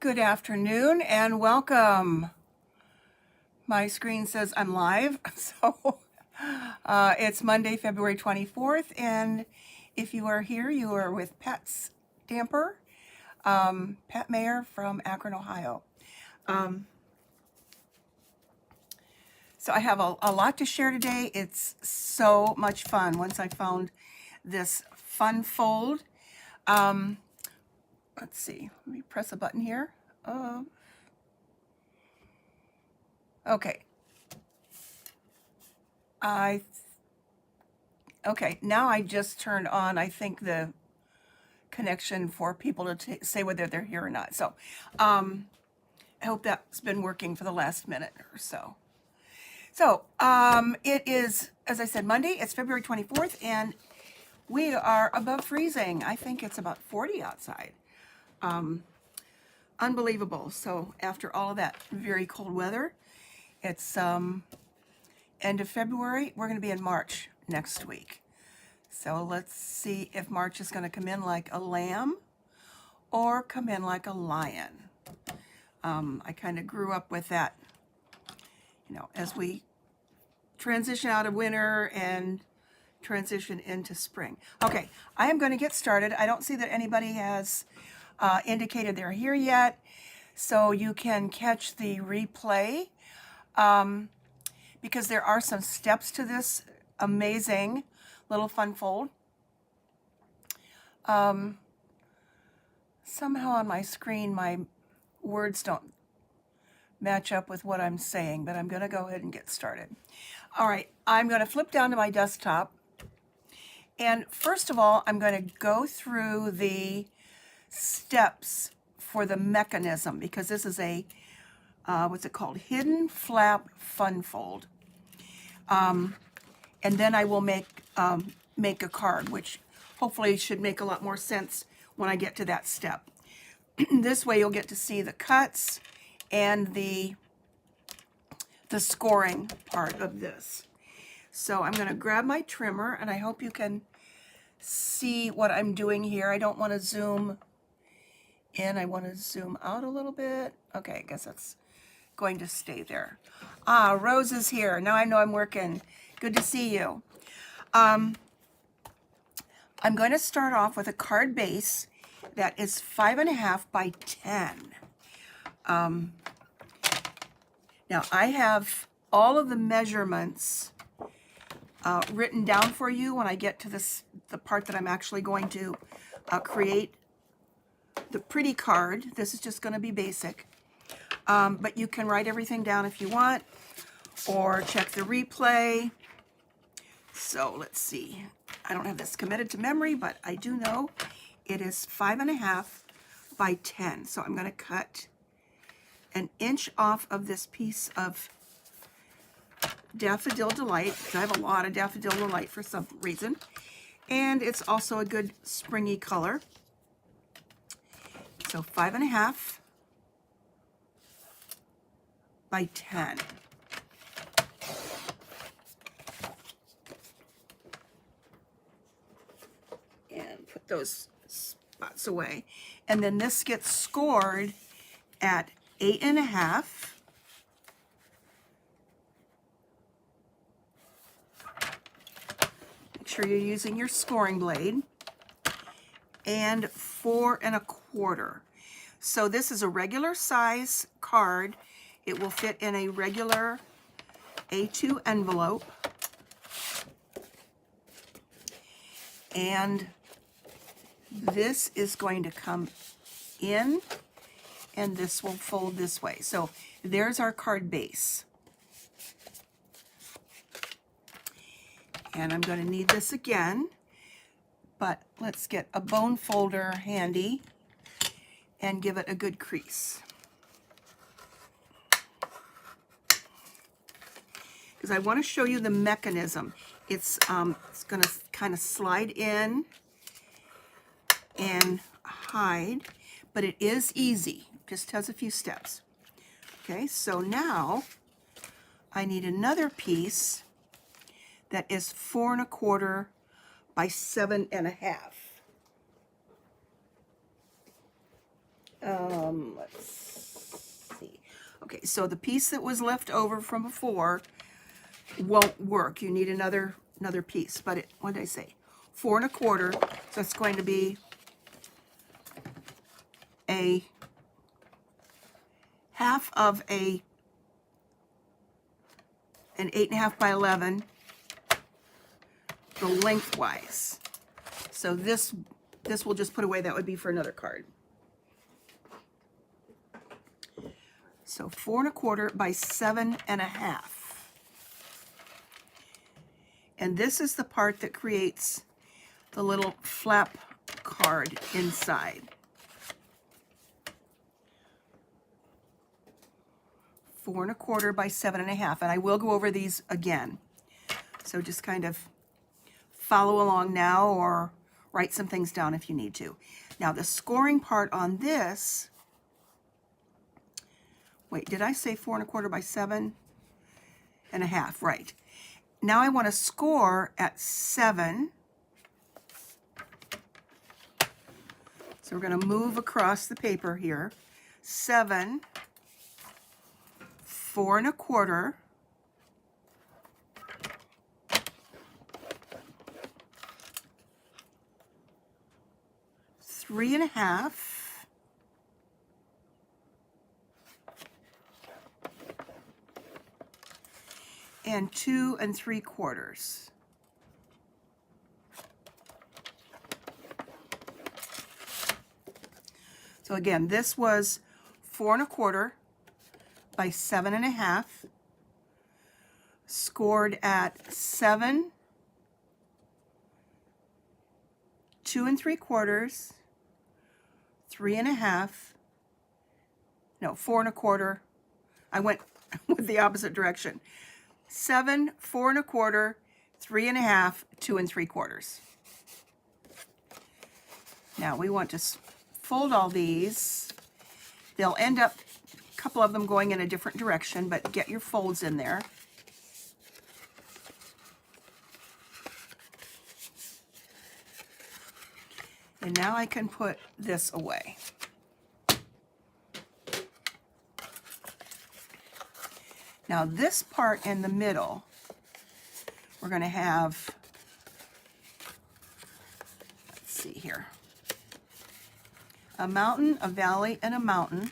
Good afternoon and welcome. My screen says I'm live, so it's Monday, February 24th, and if you are here, you are with Pat Stamper, Pat Mayer from Akron, Ohio. So I have a lot to share today. It's so much fun once I found this fun fold. Let's see, let me press a button here. Okay. Okay, now I just turned on, I think, the connection for people to say whether they're here or not. So I hope that's been working for the last minute or so. So it is, as I said, Monday. It's February 24th, and we are above freezing. I think it's about 40 outside. Unbelievable. So after all of that very cold weather, it's end of February. We're going to be in March next week. So let's see if March is going to come in like a lamb or come in like a lion. I kind of grew up with that, as we transition out of winter and transition into spring. Okay, I am going to get started. I don't see that anybody has indicated they're here yet, so you can catch the replay because there are some steps to this amazing little fun fold. Somehow on my screen my words don't match up with what I'm saying, but I'm going to go ahead and get started. All right, I'm going to flip down to my desktop, and first of all I'm going to go through the steps for the mechanism, because this is a what's it called, hidden flap fun fold. And then I will make a card, which hopefully should make a lot more sense when I get to that step. This way you'll get to see the cuts and the scoring part of this. So I'm going to grab my trimmer, and I hope you can see what I'm doing here. I don't want to zoom in. I want to zoom out a little bit. Okay, I guess that's going to stay there. Rose is here. Now I know I'm working. Good to see you. I'm going to start off with a card base that is 5.5 by 10. Now I have all of the measurements written down for you when I get to the part that I'm actually going to create the pretty card. This is just going to be basic, but you can write everything down if you want, or check the replay. So let's see. I don't have this committed to memory, but I do know it is 5.5 by 10. So I'm going to cut an inch off of this piece of Daffodil Delight, because I have a lot of Daffodil Delight for some reason, and it's also a good springy color. So 5.5 by 10. And put those spots away. And then this gets scored at 8.5. Make sure you're using your scoring blade. And 4.25. So this is a regular size card. It will fit in a regular A2 envelope. And this is going to come in, and this will fold this way. So there's our card base. And I'm going to need this again, but let's get a bone folder handy and give it a good crease. Because I want to show you the mechanism. It's going to kind of slide in and hide, but it is easy. Just has a few steps. Okay, so now I need another piece that is 4.25 by 7.5. Let's see. Okay, so the piece that was left over from before won't work. You need another piece. But what did I say? 4 1/4. So it's going to be a half of an 8.5 by 11, the lengthwise. So this will just put away. That would be for another card. So 4 1/4 by 7.5. And this is the part that creates the little flap card inside. 4 1/4 by 7.5. And I will go over these again. So just kind of follow along now or write some things down if you need to. Now the scoring part on this, wait, did I say 4 1/4 by 7.5? Right. Now I want to score at 7. So we're going to move across the paper here. 7, 4 1/4, 3.5, and 2 3/4. So again, this was 4 1/4 by 7.5, scored at 7, 2 3/4, 3.5, no, 4 1/4. I went with the opposite direction. 7, 4 1/4, 3.5, 2 3/4. Now we want to fold all these. They'll end up, a couple of them going in a different direction, but get your folds in there. And now I can put this away. Now this part in the middle, we're going to have, let's see here, a mountain, a valley, and a mountain.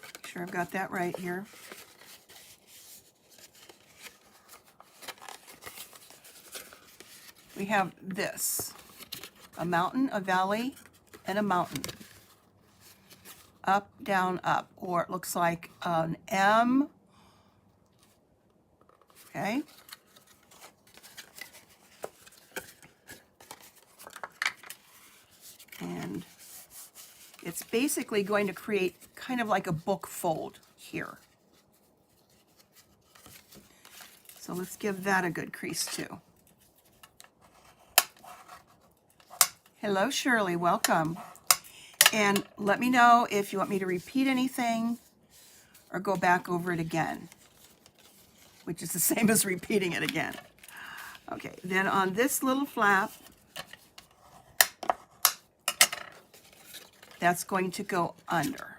Make sure I've got that right here. We have this, a mountain, a valley, and a mountain. Up, down, up, or it looks like an M. Okay. And it's basically going to create kind of like a book fold here. So let's give that a good crease too. Hello, Shirley, welcome. And let me know if you want me to repeat anything or go back over it again, which is the same as repeating it again. Okay, then on this little flap, that's going to go under.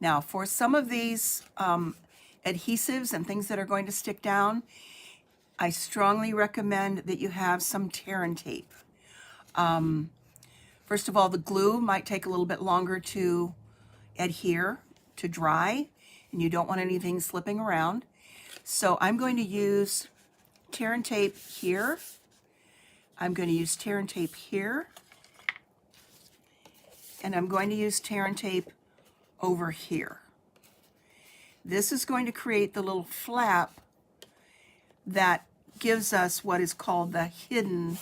Now, for some of these adhesives and things that are going to stick down, I strongly recommend that you have some tear and tape. First of all, the glue might take a little bit longer to adhere, to dry, and you don't want anything slipping around. So I'm going to use tear and tape here. I'm going to use tear and tape here. And I'm going to use tear and tape over here. This is going to create the little flap that gives us what is called the hidden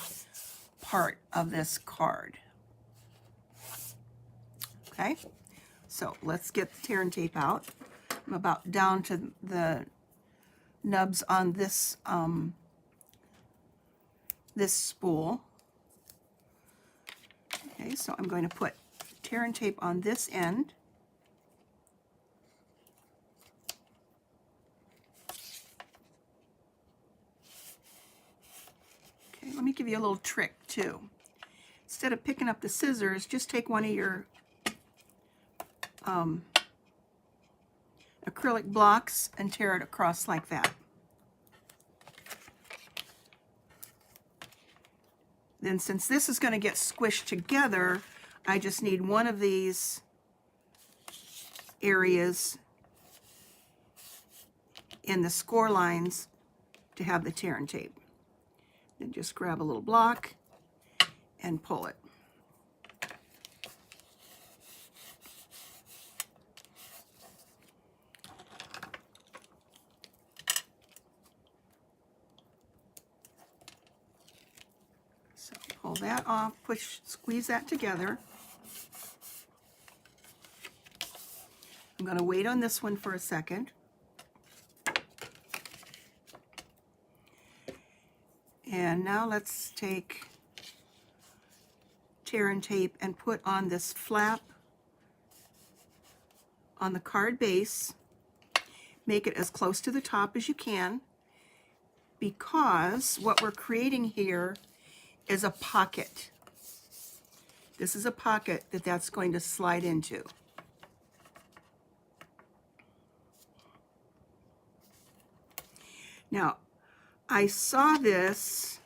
part of this card. Okay, so let's get the tear and tape out. I'm about down to the nubs on this this spool. Okay, so I'm going to put tear and tape on this end. Okay, let me give you a little trick too. Instead of picking up the scissors, just take one of your acrylic blocks and tear it across like that. Then since this is going to get squished together, I just need one of these areas in the score lines to have the tear and tape. Then just grab a little block and pull it. So pull that off, squeeze that together. I'm going to wait on this one for a second. And now let's take tear and tape and put on this flap on the card base. Make it as close to the top as you can, because what we're creating here is a pocket. This is a pocket that's going to slide into. Now, I saw this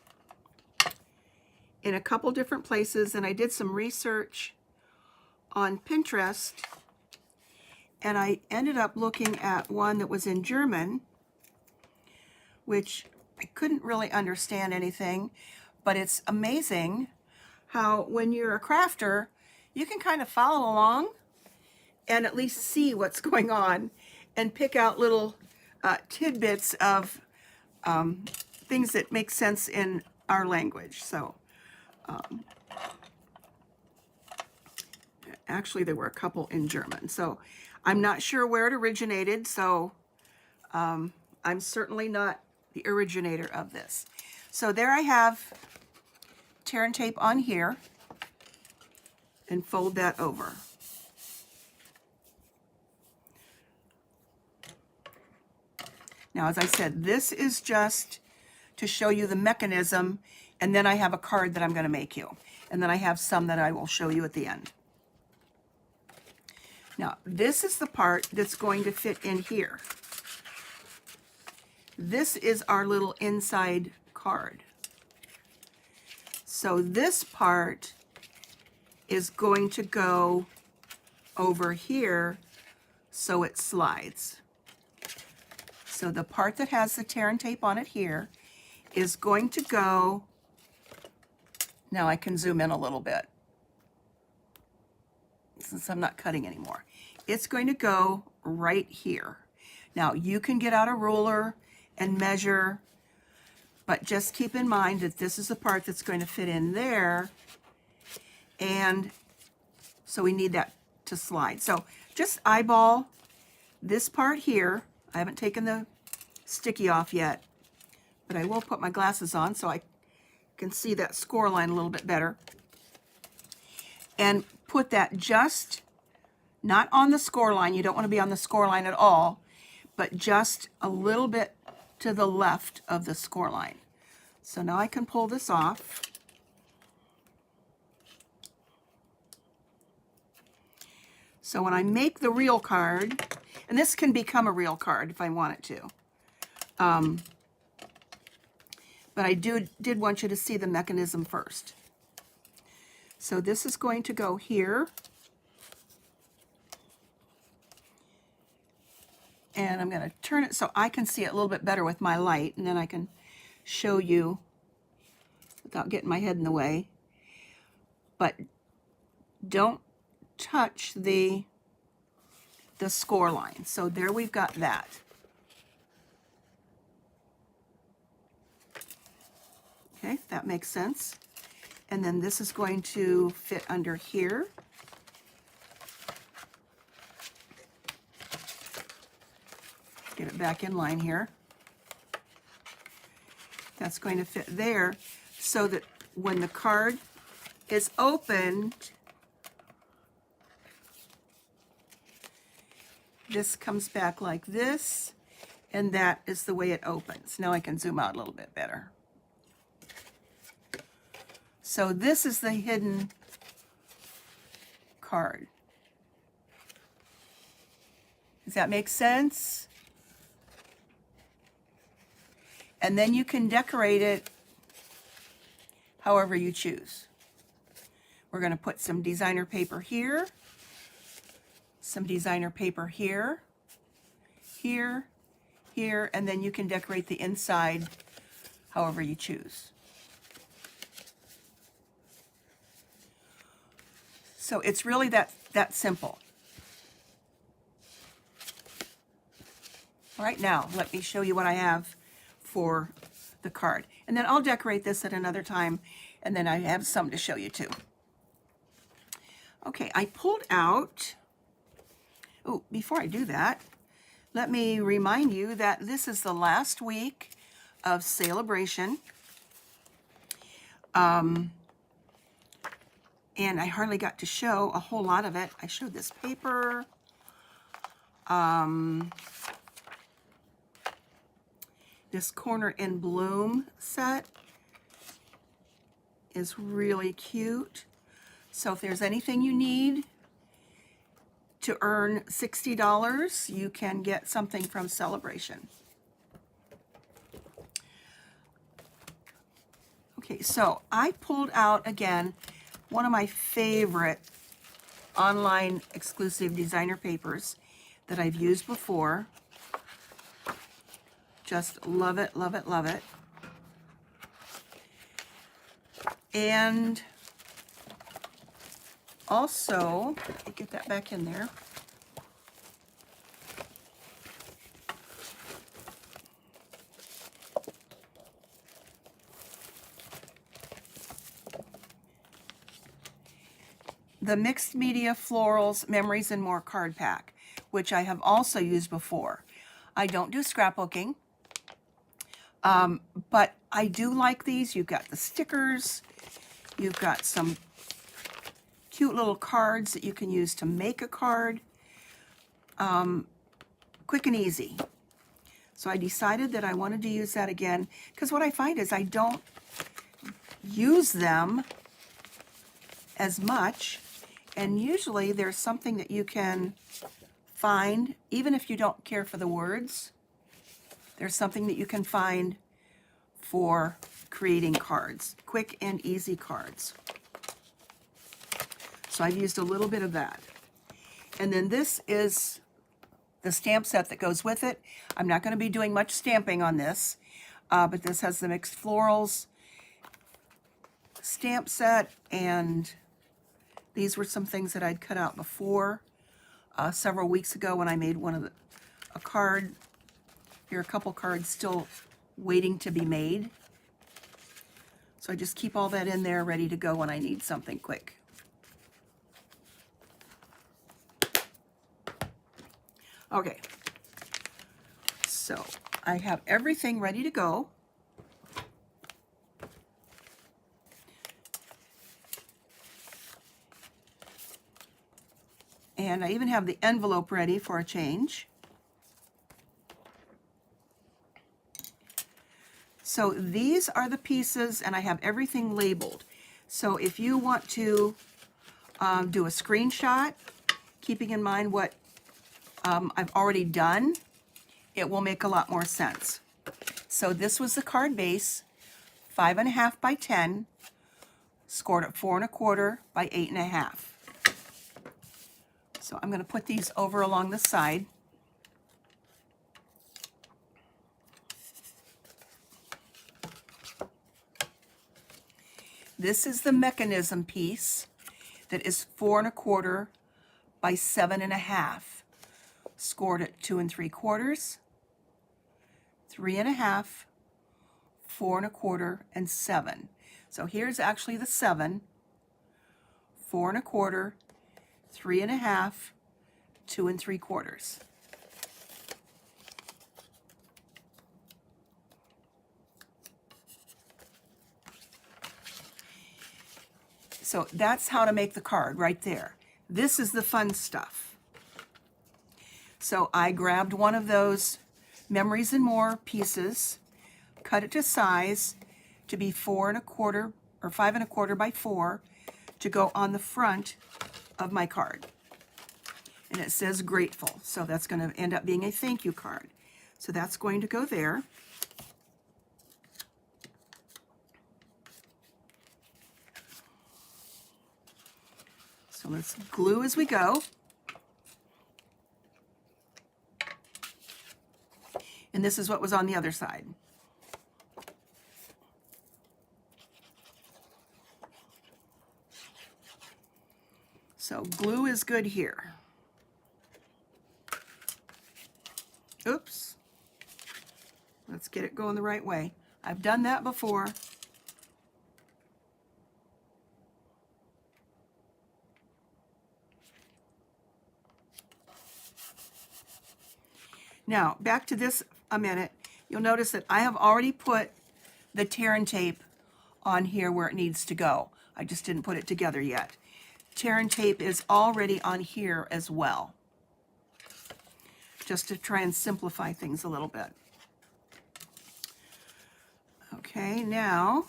in a couple different places, and I did some research on Pinterest, and I ended up looking at one that was in German, which I couldn't really understand anything, but it's amazing how when you're a crafter, you can kind of follow along and at least see what's going on and pick out little tidbits of things that make sense in our language. So actually there were a couple in German, so I'm not sure where it originated, so I'm certainly not the originator of this. So there I have tear and tape on here, and fold that over. Now, as I said, this is just to show you the mechanism, and then I have a card that I'm going to make you. And then I have some that I will show you at the end. Now, this is the part that's going to fit in here. This is our little inside card. So this part is going to go over here so it slides. So the part that has the tear and tape on it here is going to go, now I can zoom in a little bit since I'm not cutting anymore. It's going to go right here. Now you can get out a ruler and measure, but just keep in mind that this is the part that's going to fit in there, and so we need that to slide. So just eyeball this part here. I haven't taken the sticky off yet, but I will put my glasses on so I can see that score line a little bit better. And put that just not on the score line. You don't want to be on the score line at all, but just a little bit to the left of the score line. So now I can pull this off. So when I make the real card, and this can become a real card if I want it to, but I did want you to see the mechanism first. So this is going to go here, and I'm going to turn it so I can see it a little bit better with my light, and then I can show you without getting my head in the way. But don't touch the score line. So there we've got that. Okay, that makes sense. And then this is going to fit under here. Get it back in line here. That's going to fit there so that when the card is opened, this comes back like this, and that is the way it opens. Now I can zoom out a little bit better. So this is the hidden card. Does that make sense? And then you can decorate it however you choose. We're going to put some designer paper here, some designer paper here, here, here, and then you can decorate the inside however you choose. So it's really that simple. All right, now let me show you what I have for the card. And then I'll decorate this at another time, and then I have some to show you too. Okay, I pulled out, oh, before I do that, let me remind you that this is the last week of Celebration. And I hardly got to show a whole lot of it. I showed this paper. This Corner in Bloom set is really cute. So if there's anything you need to earn $60, you can get something from Celebration. Okay, so I pulled out, again, one of my favorite online exclusive designer papers that I've used before. Just love it, love it, love it. And also, let me get that back in there. The Mixed Media Florals Memories and More card pack, which I have also used before. I don't do scrapbooking, but I do like these. You've got the stickers, you've got some cute little cards that you can use to make a card. Quick and easy. So I decided that I wanted to use that again, because what I find is I don't use them as much, and usually there's something that you can find, even if you don't care for the words, there's something that you can find for creating cards, quick and easy cards. So I've used a little bit of that. And then this is the stamp set that goes with it. I'm not going to be doing much stamping on this, but this has the Mixed Florals stamp set, and these were some things that I'd cut out before several weeks ago when I made a card. Here are a couple cards still waiting to be made. So I just keep all that in there ready to go when I need something quick. Okay, so I have everything ready to go. And I even have the envelope ready for a change. So these are the pieces, and I have everything labeled. So if you want to do a screenshot, keeping in mind what I've already done, it will make a lot more sense. So this was the card base, 5.5 by 10, scored at 4 1/4 by 8.5. So I'm going to put these over along the side. This is the mechanism piece that is 4 1/4 by 7.5, scored at 2 3/4, 3.5, 4 1/4, and 7. So here's actually the 7, 4 1/4, 3.5, 2 3/4. So that's how to make the card right there. This is the fun stuff. So I grabbed one of those Memories and More pieces, cut it to size to be 4¼ or 5¼ by 4 to go on the front of my card. And it says grateful, so that's going to end up being a thank you card. So that's going to go there. So let's glue as we go. And this is what was on the other side. So glue is good here. Oops. Let's get it going the right way. I've done that before. Now, back to this a minute. You'll notice that I have already put the tear and tape on here where it needs to go. I just didn't put it together yet. Tear and tape is already on here as well, just to try and simplify things a little bit. Okay, now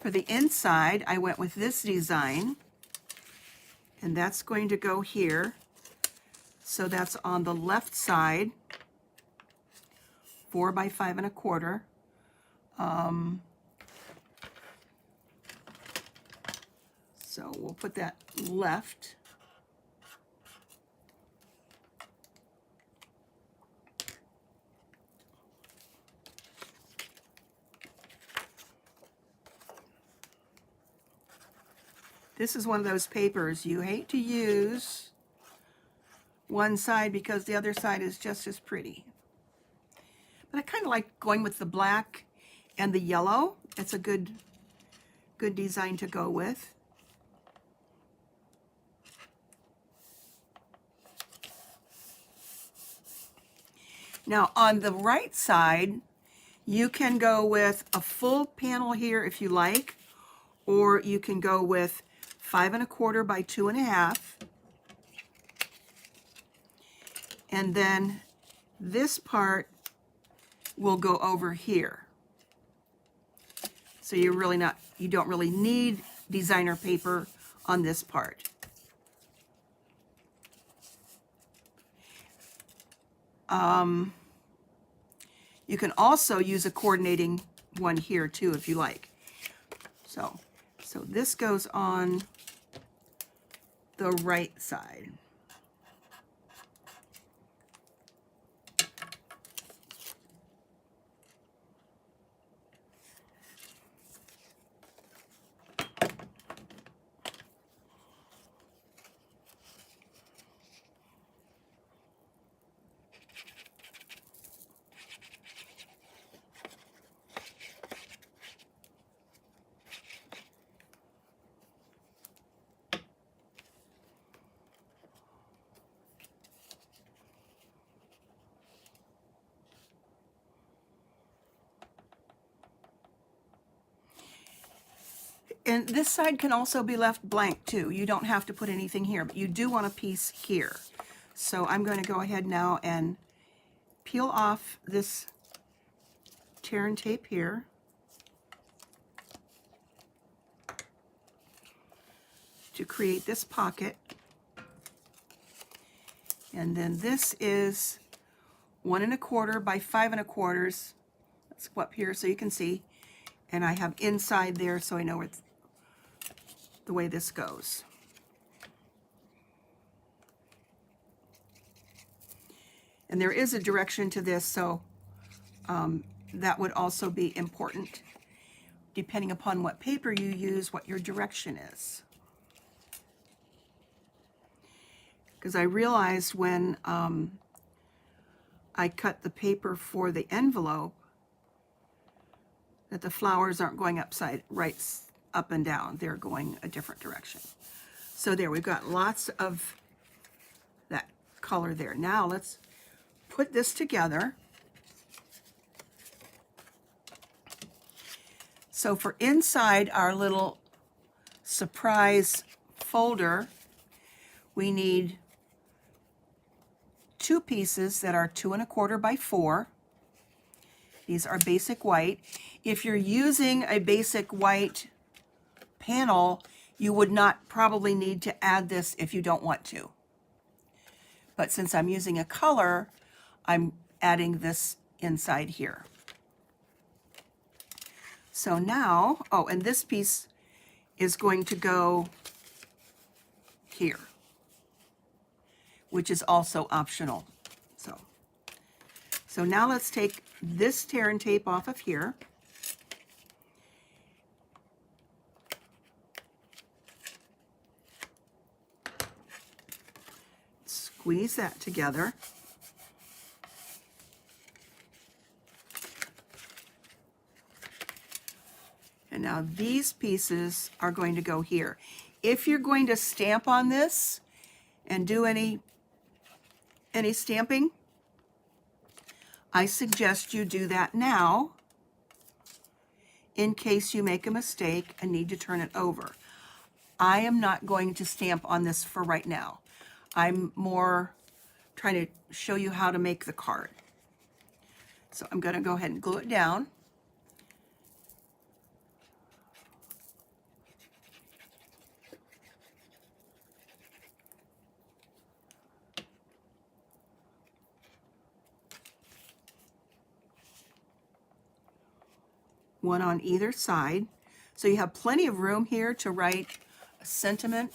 for the inside, I went with this design, and that's going to go here. So that's on the left side, 4 by 5¼ So we'll put that left. This is one of those papers you hate to use one side because the other side is just as pretty. But I kind of like going with the black and the yellow. It's a good design to go with. Now on the right side, you can go with a full panel here if you like, or you can go with 5¼ by 2½. And then this part will go over here. So you don't really need designer paper on this part. You can also use a coordinating one here too if you like. So this goes on the right side. And this side can also be left blank too. You don't have to put anything here, but you do want a piece here. So I'm going to go ahead now and peel off this tear and tape here. To create this pocket. And then this is 1¼ by 5¼ Let's go up here so you can see. And I have inside there so I know it's the way this goes. And there is a direction to this, so that would also be important, depending upon what paper you use, what your direction is. Because I realized when I cut the paper for the envelope that the flowers aren't going up and down. They're going a different direction. So there, we've got lots of that color there. Now let's put this together. So for inside our little surprise folder, we need two pieces that are 2 1/4 by 4. These are basic white. If you're using a basic white panel, you would not probably need to add this if you don't want to. But since I'm using a color, I'm adding this inside here. So now, oh, and this piece is going to go here, which is also optional. So now let's take this tear and tape off of here. Squeeze that together. And now these pieces are going to go here. If you're going to stamp on this and do any stamping, I suggest you do that now in case you make a mistake and need to turn it over. I am not going to stamp on this for right now. I'm more trying to show you how to make the card. So I'm going to go ahead and glue it down. One on either side. So you have plenty of room here to write a sentiment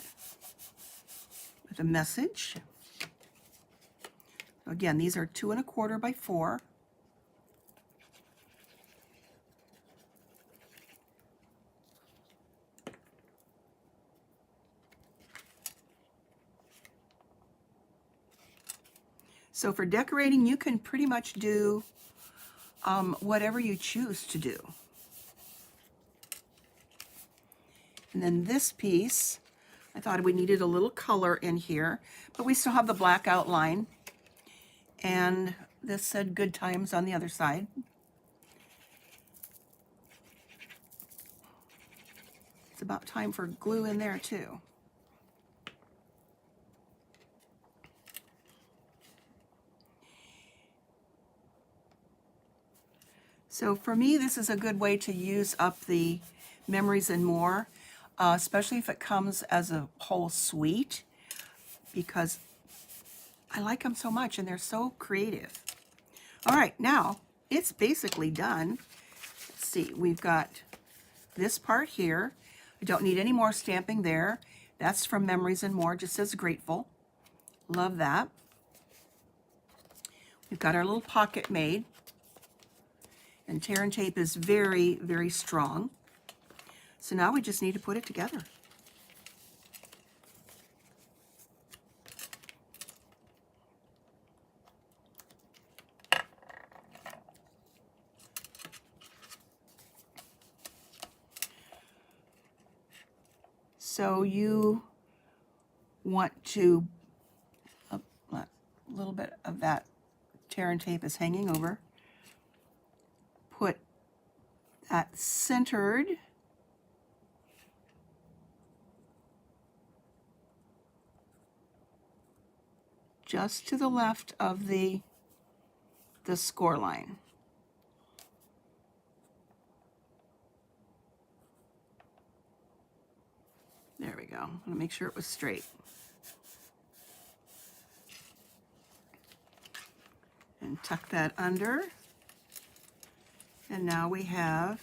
with a message. Again, these are 2 1/4 by 4. So for decorating, you can pretty much do whatever you choose to do. And then this piece, I thought we needed a little color in here, but we still have the black outline. And this said good times on the other side. It's about time for glue in there too. So for me, this is a good way to use up the Memories and More, especially if it comes as a whole suite, because I like them so much and they're so creative. All right, now it's basically done. Let's see, we've got this part here. I don't need any more stamping there. That's from Memories and More, just says grateful. Love that. We've got our little pocket made. And tear and tape is very, very strong. So now we just need to put it together. So you want to, a little bit of that tear and tape is hanging over. Put that centered just to the left of the score line. There we go. I'm going to make sure it was straight. And tuck that under. And now we have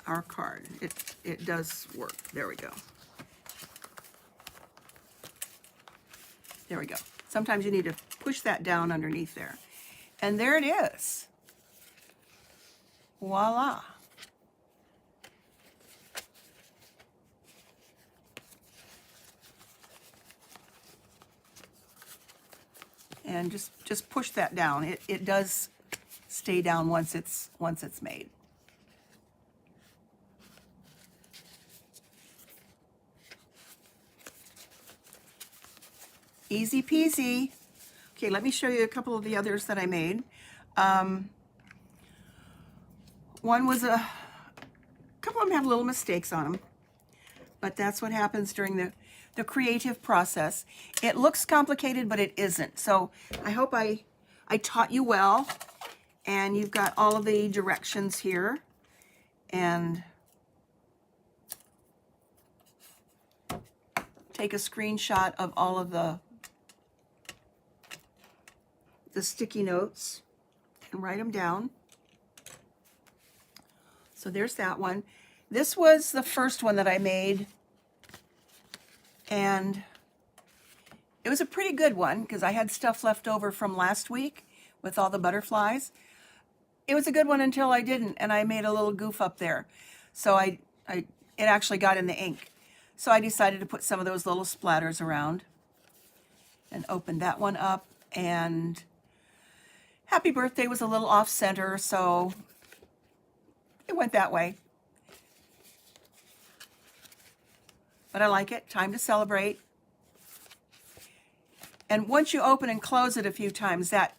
our card. It does work. There we go. There we go. Sometimes you need to push that down underneath there. And there it is. Voila. And just push that down. It does stay down once it's made. Easy peasy. Okay, let me show you a couple of the others that I made. One was a couple of them have little mistakes on them, but that's what happens during the creative process. It looks complicated, but it isn't. So I hope I taught you well, and you've got all of the directions here. And take a screenshot of all of the sticky notes and write them down. So there's that one. This was the first one that I made, and it was a pretty good one because I had stuff left over from last week with all the butterflies. It was a good one until I didn't, and I made a little goof up there. So it actually got in the ink. So I decided to put some of those little splatters around and open that one up. And Happy Birthday was a little off center, so it went that way. But I like it. Time to celebrate. And once you open and close it a few times, that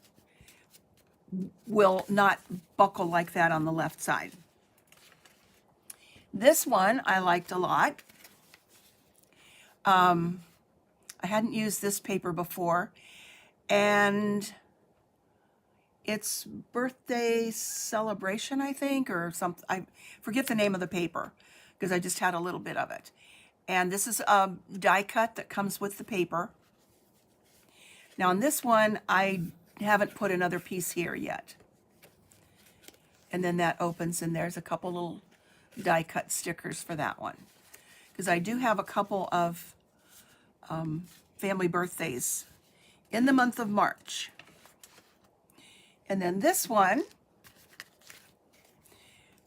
will not buckle like that on the left side. This one I liked a lot. I hadn't used this paper before, and it's Birthday Celebration, I think, or something. I forget the name of the paper because I just had a little bit of it. And this is a die cut that comes with the paper. Now on this one, I haven't put another piece here yet. And then that opens, and there's a couple little die cut stickers for that one. Because I do have a couple of family birthdays in the month of March. And then this one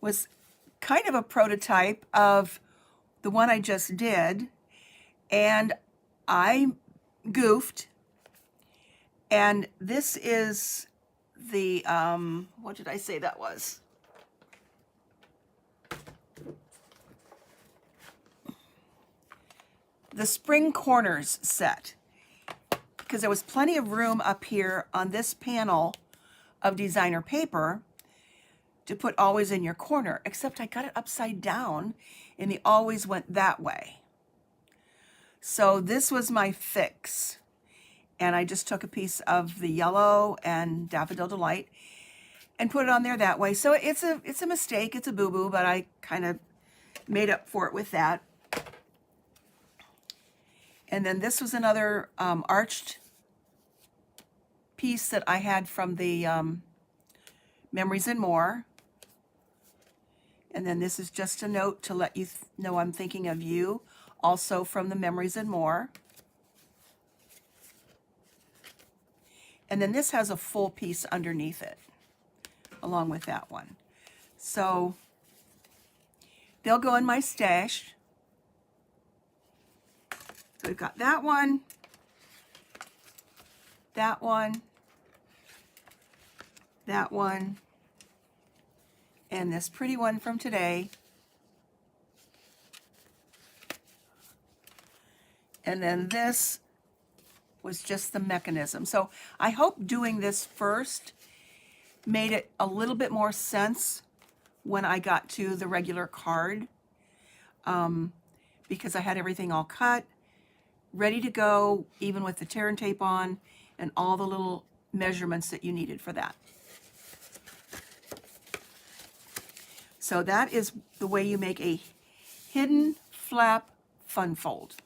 was kind of a prototype of the one I just did, and I goofed. And this is the, what did I say that was? The Spring Corners set, because there was plenty of room up here on this panel of designer paper to put always in your corner, except I got it upside down and the always went that way. So this was my fix. And I just took a piece of the yellow and Daffodil Delight and put it on there that way. So it's a mistake, it's a boo-boo, but I kind of made up for it with that. And then this was another arched piece that I had from the Memories and More. And then this is just a note to let you know I'm thinking of you, also from the Memories and More. And then this has a full piece underneath it, along with that one. So they'll go in my stash. So we've got that one, that one, that one, and this pretty one from today. And then this was just the mechanism. So I hope doing this first made it a little bit more sense when I got to the regular card, because I had everything all cut, ready to go, even with the tear and tape on, and all the little measurements that you needed for that. So that is the way you make a hidden flap fun fold.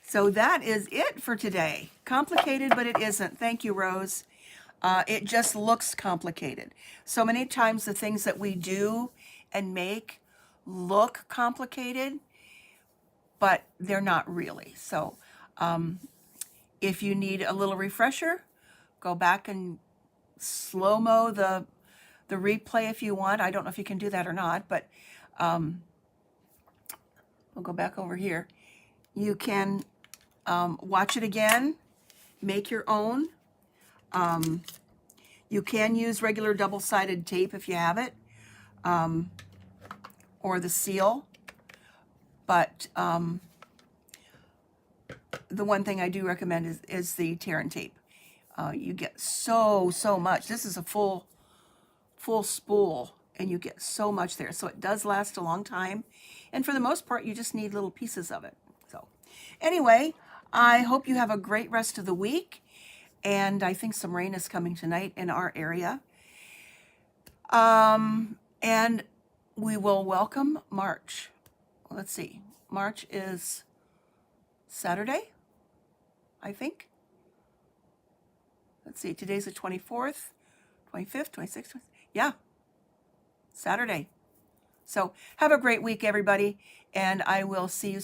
So that is it for today. Complicated, but it isn't. Thank you, Rose. It just looks complicated. So many times the things that we do and make look complicated, but they're not really. So if you need a little refresher, go back and slow-mo the replay if you want. I don't know if you can do that or not, but we'll go back over here. You can watch it again, make your own. You can use regular double-sided tape if you have it, or the seal. But the one thing I do recommend is the tear and tape. You get so much. This is a full spool, and you get so much there. So it does last a long time. And for the most part, you just need little pieces of it. So anyway, I hope you have a great rest of the week. And I think some rain is coming tonight in our area. And we will welcome March. Let's see. March is Saturday, I think. Let's see. Today's the 24th, 25th, 26th. Yeah, Saturday. So have a great week, everybody. And I will see you